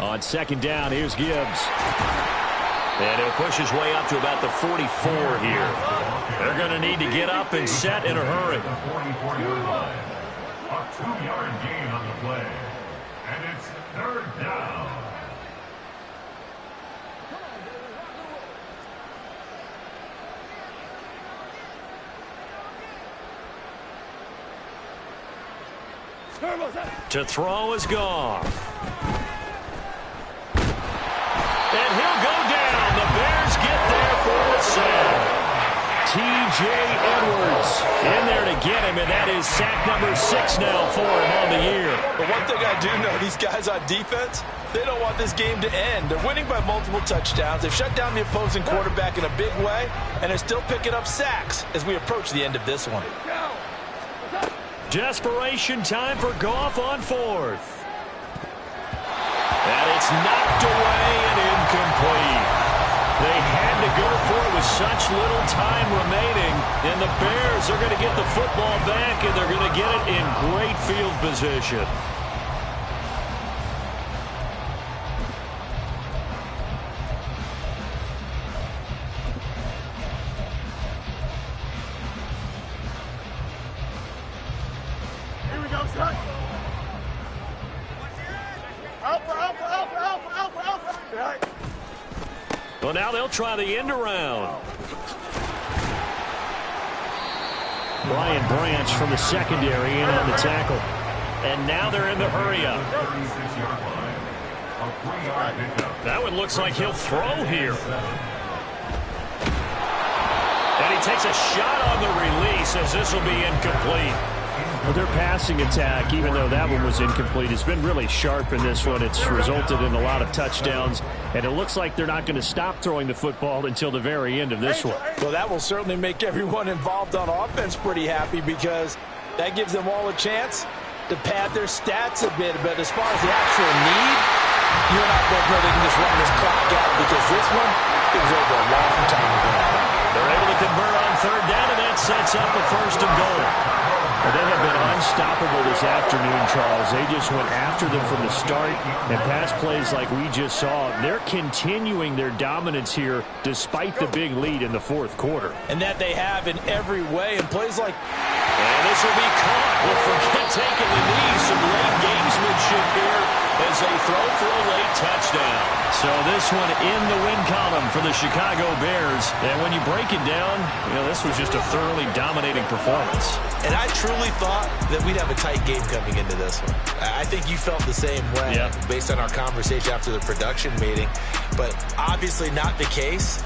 On 2nd down, here's Gibbs. And he'll push his way up to about the 44 here. They're going to need to get up and set in a hurry. A 2-yard gain on the play. And it's Third down. To throw is Goff. And he'll go down. The Bears get there for the sack. T.J. Edwards in there to get him, and that is sack number 6 now for him on the year. But one thing I do know, these guys on defense, they don't want this game to end. They're winning by multiple touchdowns. They've shut down the opposing quarterback in a big way, and they're still picking up sacks as we approach the end of this one. Desperation time for Goff on 4th. And it's knocked away and incomplete. They had to go for it with such little time remaining, and the Bears are going to get the football back, and they're going to get it in great field position. Here we go, son. Alpha. Right. Well, now they'll try the end around. Brian Branch from the secondary in on the tackle. And now they're in the hurry up. 36-yard line. A 3-yard pickup. That one looks like he'll throw here. And he takes a shot on the release as this will be incomplete. Well, their passing attack, even though that one was incomplete, has been really sharp in this one. It's resulted in a lot of touchdowns, and it looks like they're not going to stop throwing the football until the very end of this one. Well, that will certainly make everyone involved on offense pretty happy because that gives them all a chance to pad their stats a bit. But as far as the actual need, you and I both know they can just run this clock out because this one, it was over a long time ago. They're able to convert on 3rd down, and that sets up the 1st and goal. Well, they have been unstoppable this afternoon, Charles. They just went after them from the start, and pass plays like we just saw. They're continuing their dominance here despite the big lead in the 4th quarter. And that they have in every way. And plays like... And this will be caught. Well, forget taking the knee. Some late gamesmanship here as they throw for a late touchdown. So this one in the win column for the Chicago Bears. And when you break it down, this was just a thoroughly dominating performance. And I truly thought that we'd have a tight game coming into this one. I think you felt the same way based on our conversation after the production meeting. But obviously not the case.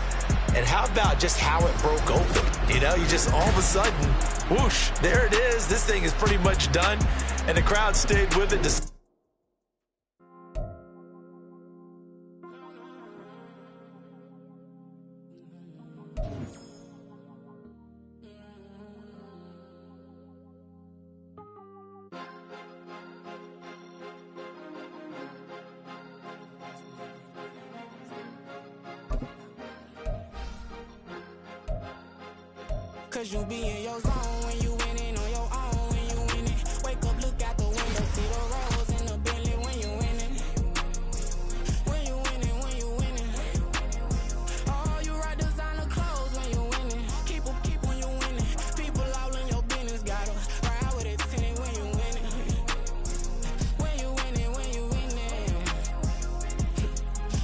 And how about just how it broke open? You just all of a sudden, whoosh, there it is. This thing is pretty much done. And the crowd stayed with it. Cause you be in your zone when you winning on your own. When you winning, wake up, look out the window, see the rose in the Bentley when you winning. When you winning. Oh, you ride designer clothes when you winning. Keep when you winning. People all in your business, gotta ride with it tinted when you winning. When you winning.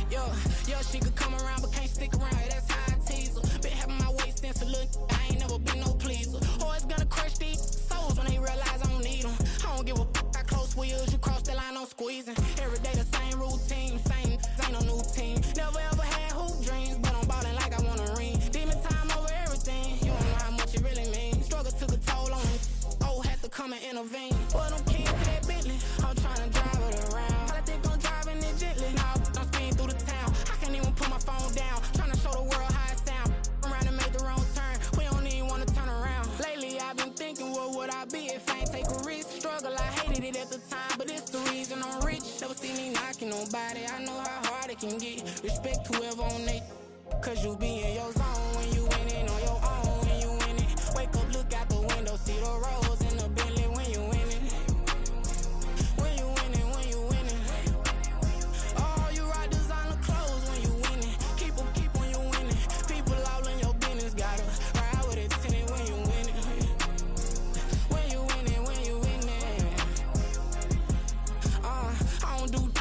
Yo, she could come around but can't stick around. That's how I tease her. Been having my waist since a little. I ain't never been no pleaser. Always gonna crush these souls when they realize I don't need them. I don't give a f***. I close wheels, you cross the line, I'm squeezing. Every day the same routine, ain't no new team. Never ever had hoop dreams, but I'm ballin' like I want a ring. Demon time over everything, you don't know how much it really means. Struggle took a toll on me, had to come and intervene. Boy, them kids in that Bentley, I'm trying to drive it around. I think I'm driving it gently, now I'm speeding through the town. I can't even put my phone down, trying to show the world how it sound. Around and make the wrong turn, we don't even want to turn around. Lately I've been thinking, what would I be if I ain't take a risk? Struggle, I hated it at the time, but it's the reason I'm rich. Never see me knocking nobody, I know how hard it can get. Respect whoever on they, cause you be in your zone when you winning on your own. When you winning, wake up, look out the window, see the rose in the Bentley when you winning. When you winning. Oh, you ride designer clothes when you winning. Keep when you winning. People all in your business, gotta ride with it tinted when you winning. When you winning. I don't do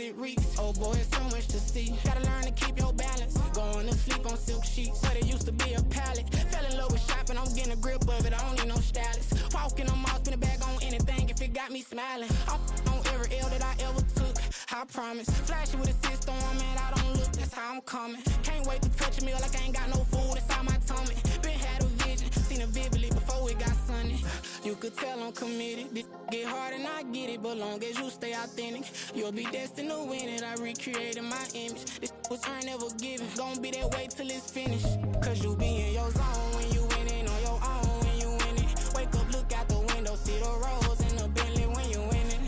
it reach. Oh boy, it's so much to see. Gotta learn to keep your balance. Going to sleep on silk sheets. Said it used to be a pallet. Fell in love with shopping, I'm getting a grip of it. I don't need no stylist. Walking on mall, spin a bag on anything if it got me smiling. I'm on every L that I ever took, I promise. Flashy with a system, man, I don't look, that's how I'm coming. Can't wait to touch a meal like I ain't got no food inside my tummy. Been had a vision, seen it vividly before it got sunny. You could tell I'm committed. This get hard and I get it, but long as you stay authentic, you'll be destined to win it. I recreated my image. This was earned, never given. Gonna be that way till it's finished. Cause you be in your zone when you winning on your own when you winning. Wake up, look out the window, see the rose in the Bentley when you winning.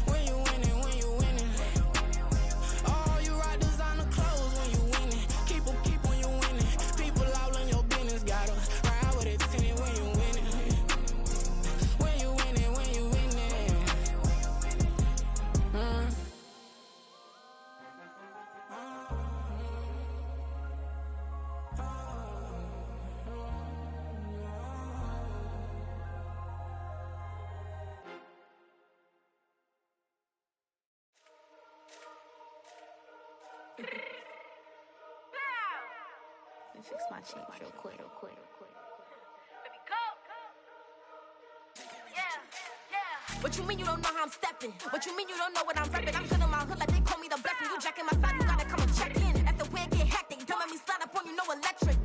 When you winning, when you winning. Oh, you rock designer clothes when you winning. Keep when you winning. People all in your business, gotta ride with it tinted when you winning. When you winning, when you winning. Let me fix my change real quick. Baby, go. Yeah. What you mean you don't know how I'm stepping? What you mean you don't know what I'm repping? I'm good in my hood like they call me the blessing. You jacking my side, you gotta come and check in. That's the way it get hectic. Don't let me slide up on you, no electric.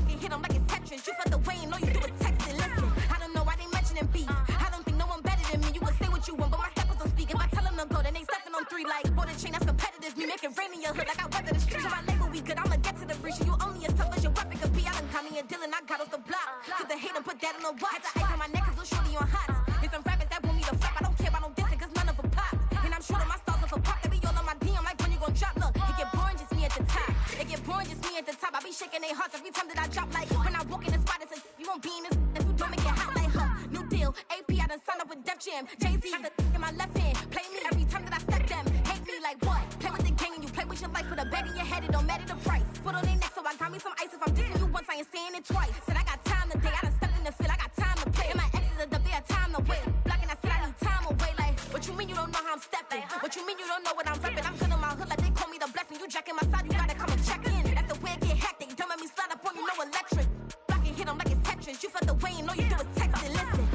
You hit them like it's Tetris. You felt the way and all you do is text it. Listen, I don't know why they mentioning beef. I don't think no one better than me. You can say what you want, but my steppers don't speak. If I tell them to go, then they stepping on 3 like border chain. That's competitive. Me making rain in your hood like I weather the street. So my label we good. I'ma get to the breach. You only as tough as your weapon could be. I done caught me a Dylan. I got off the block. To the hate and put that on the watch. Had the ice on my neck 'cause little shorty on hot. There's some rappers that want me to flap. I don't care about no dissing 'cause none of them pop. And I'm shooting my stars off a pop. They be all on my DM like when you gon' drop. Look, it get boring just me at the top. It get boring just me at the top. I be shaking their hearts every time that I drop. Like when I walk in the spot, it's a you won't be in this. If you don't make it hot like new deal. AP, I done signed up with Def Jam. Jay-Z got the in my left hand. Play me every time that I step them. Hate me like what? Play with the gang and you play with your life. Put a bag in your head, it don't matter the price. Put on their neck, so I got me some ice. If I'm dissing you once, I ain't saying it twice. Said I got time today. I done stepped in the field. I got time to play. And my exes are up there, time to wait. Blocking, I said I need time away. Like, what you mean you don't know how I'm stepping? What you mean you don't know what I'm repping? I'm good in my hood like they call me the blessing. You jacking my side, you gotta come and check in. That's the way it get hectic. Don't let me slide up on you, no electric. Blocking, hit them like it's Tetris. You felt the way and all you do is text it. Listen.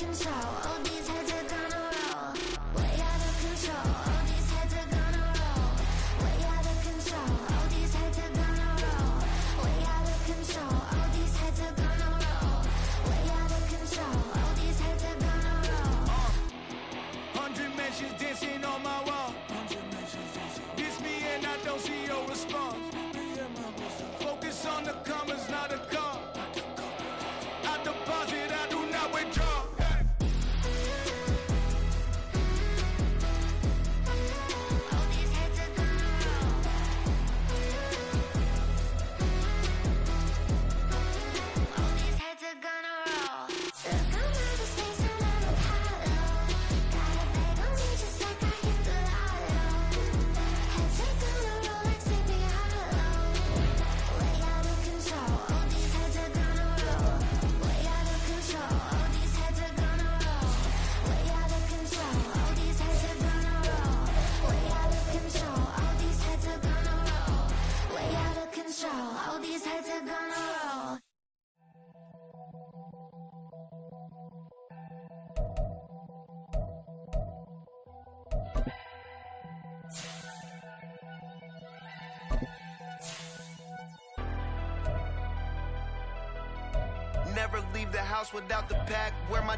Control. Never leave the house without the pack. Where my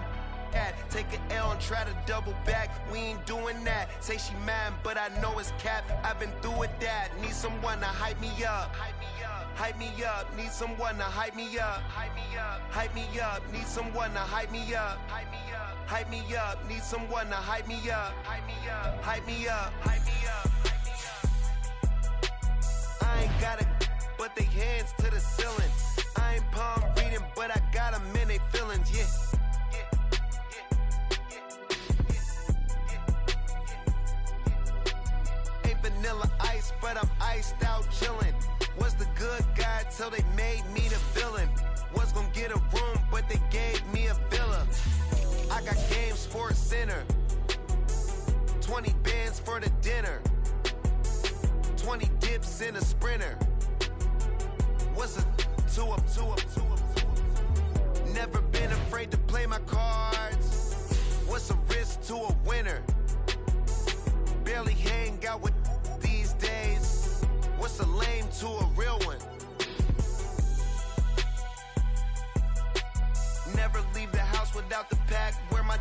at? Take an L and try to double back. We ain't doing that. Say she mad, but I know it's cap. I've been through with that. Need someone to hype me up. Hype me up. Need someone to hype me up. Hype me up. Hype me up. Need someone to hype me up. Hype me up. Hype me up. Need someone to hype me up. Hype me up. Hype me up. Hype me up. I ain't got it, but they hands to the ceiling. I ain't palm reading, but I got them in they feelings, yeah. Ain't vanilla ice, but I'm iced out chillin'. Was the good guy till they made me the villain. Was gonna get a room, but they gave me a villa. I got game Sports Center. 20 bands for the dinner. 20 dips in a sprinter. What's a 2 up, 2 up, 2 up, 2 up? Never been afraid to play my cards. What's a risk to a winner? Barely hang out with these days. What's a lame to a real one? Never leave the house without the pack. Where my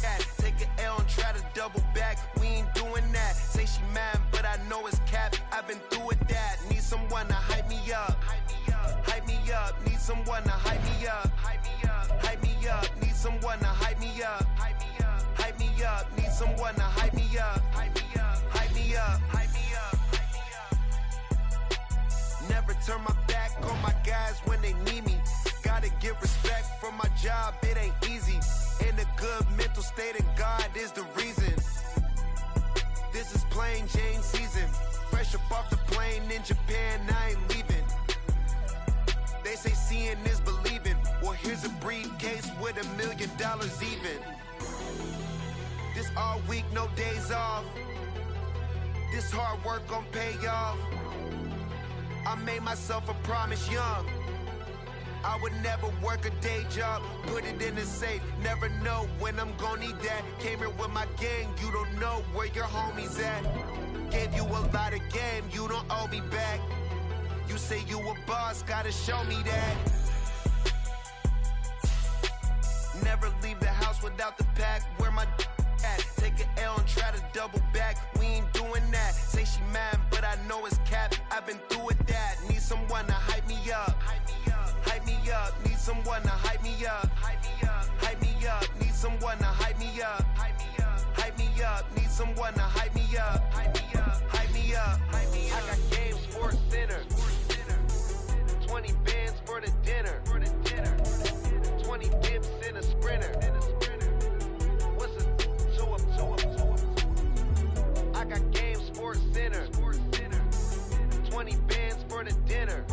at? Take an L and try to double back. We ain't doing that. Say she mad, but I know it's cap. I've been through with that. Need someone to hype me up. Hype me up. Need someone to hype me up. Hype me up. Hype me up. Need someone to hype me up. Hype me up. Hype me up. Need someone to hype me up. Hype me up. Hype me up. Hype me up. Hype me up. Never turn my back on my guys when they need me. Gotta give respect for my job. It ain't easy. In a good mental state, and God is the reason. This is plain Jane season. Fresh up off the plane in Japan, I ain't leaving. They say seeing is believing. Well, here's a briefcase with $1 million even. This all week, no days off. This hard work gon' pay off. I made myself a promise young. I would never work a day job, put it in the safe. Never know when I'm gon' need that. Came here with my gang, you don't know where your homies at. Gave you a lot of game, you don't owe me back. You say you a boss, gotta show me that. Never leave the house without the pack. Where my at? Take an L and try to double back. We ain't doing that. Say she mad, but I know it's cap. I've been through with that. Need someone to hype me up. Hype me up, need someone to hype me up. Hype me up, hype me up, need someone to hype me up. Hype me up, hype me up, need someone to hype me up. Hype me up, hype me up, hype me up. I got game Sports Center. 20 bands for the dinner. 20 dips in a sprinter. What's a 2 up, 2 up, 2 up? I got game Sports Center. 20 bands for the dinner.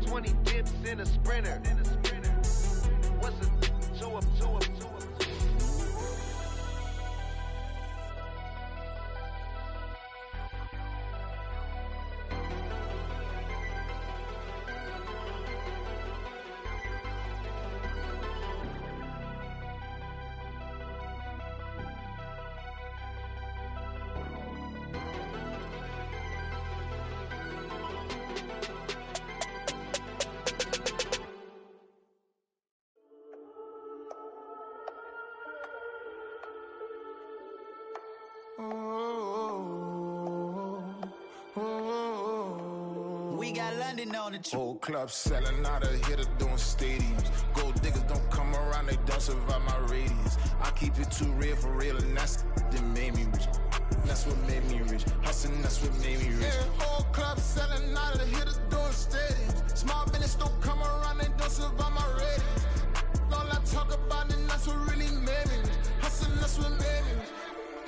20 dips in a sprinter. What's a 2 up, 2 up, 2 up, 2 up? We got London on the trip. Whole club selling out of here to doing stadiums. Gold diggers don't come around, they don't survive my radius. I keep it too real for real, and that's that made me rich. That's what made me rich. Hustling, that's what made me rich. Yeah, whole club selling out of here to doing stadiums. Small business don't come around, they don't survive my radius. All I talk about, and that's what really made me rich. Hustling, that's what made me rich.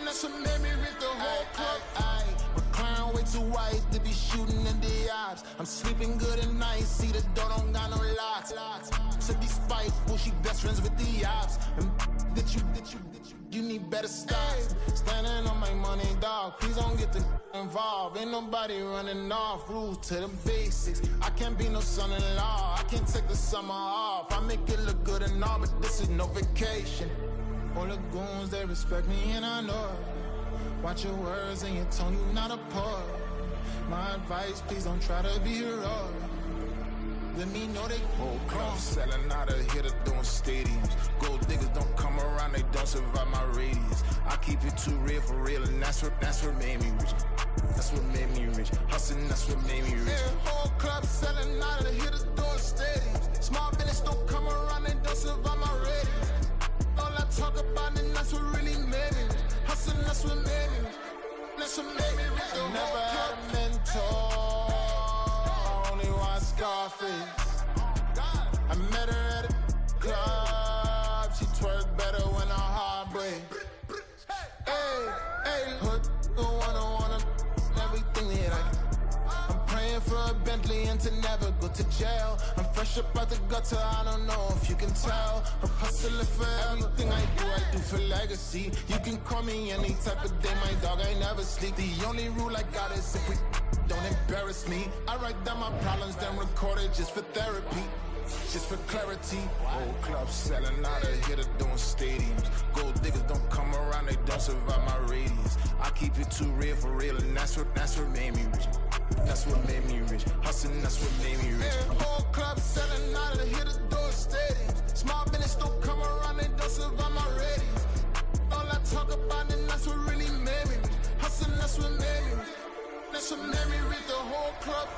That's what made me rich. The whole club. Clown way too white to be shooting in the eyes. I'm sleeping good at night, see the door don't got no locks. To be spiteful, she best friends with the ops. And you need better stops. Standing on my money, dog, please don't get the involved. Ain't nobody running off, rules to the basics. I can't be no son-in-law, I can't take the summer off. I make it look good and all, but this is no vacation. All the goons, they respect me and I know it. Watch your words and your tone, you not a poet. My advice, please don't try to be heroic. Let me know they whole club selling out of hitter doing stadiums. Gold diggers don't come around, they don't survive my radius. I keep it too real for real, and that's what made me rich. That's what made me rich. Hustling, that's what made me rich. Yeah, whole club selling out of hitters doing stadiums. Small business don't come around, they don't survive my radius. All I talk about, and that's what really made me rich. Hustling, that's what made me rich. That's what made me rich. I never had a mentor, only one Scarface. I met her at a club, she twerk better when her heart breaks. Hey, hood, wanna everything that I can. I'm praying for a Bentley and to never go to jail. I'm fresh up out the gutter, I don't know if you can tell. I'm hustling for everything I do for legacy. You can call me any type of day, my dog, I never sleep. The only rule I got is if we don't embarrass me. I write down my problems, then record it just for therapy. Just for clarity, whole club selling out of hitter doing stadiums. Gold diggers don't come around, they don't survive my radius. I keep it too real for real, and that's what made me rich. That's what made me rich. Hustling, that's what made me rich. Yeah, whole club selling out of hitters doing stadiums. Small business don't come around, they don't survive my radius. All I talk about, and that's what really made me rich. Hustling, that's what made me rich. That's what made me rich. The whole club.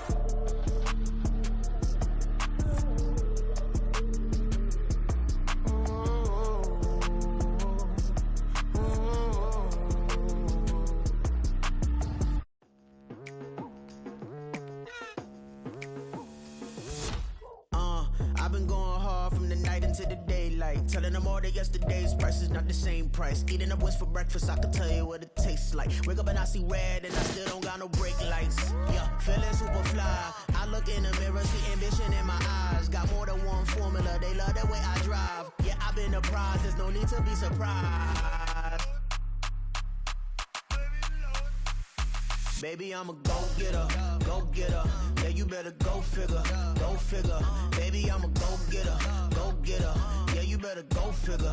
I've been going hard from the night into the daylight, telling them all that yesterday's price is not the same price. Eating up what's for breakfast, I can tell you what it tastes like. Wake up and I see red and I still don't got no brake lights. Yeah, feeling super fly. I look in the mirror, see ambition in my eyes. Got more than one formula, they love the way I drive. Yeah, I've been a prize, there's no need to be surprised. Baby, I'm a go-getter, go-getter. Yeah, you better go figure, go figure. Baby, I'm a go-getter, go-getter. Yeah, you better go figure.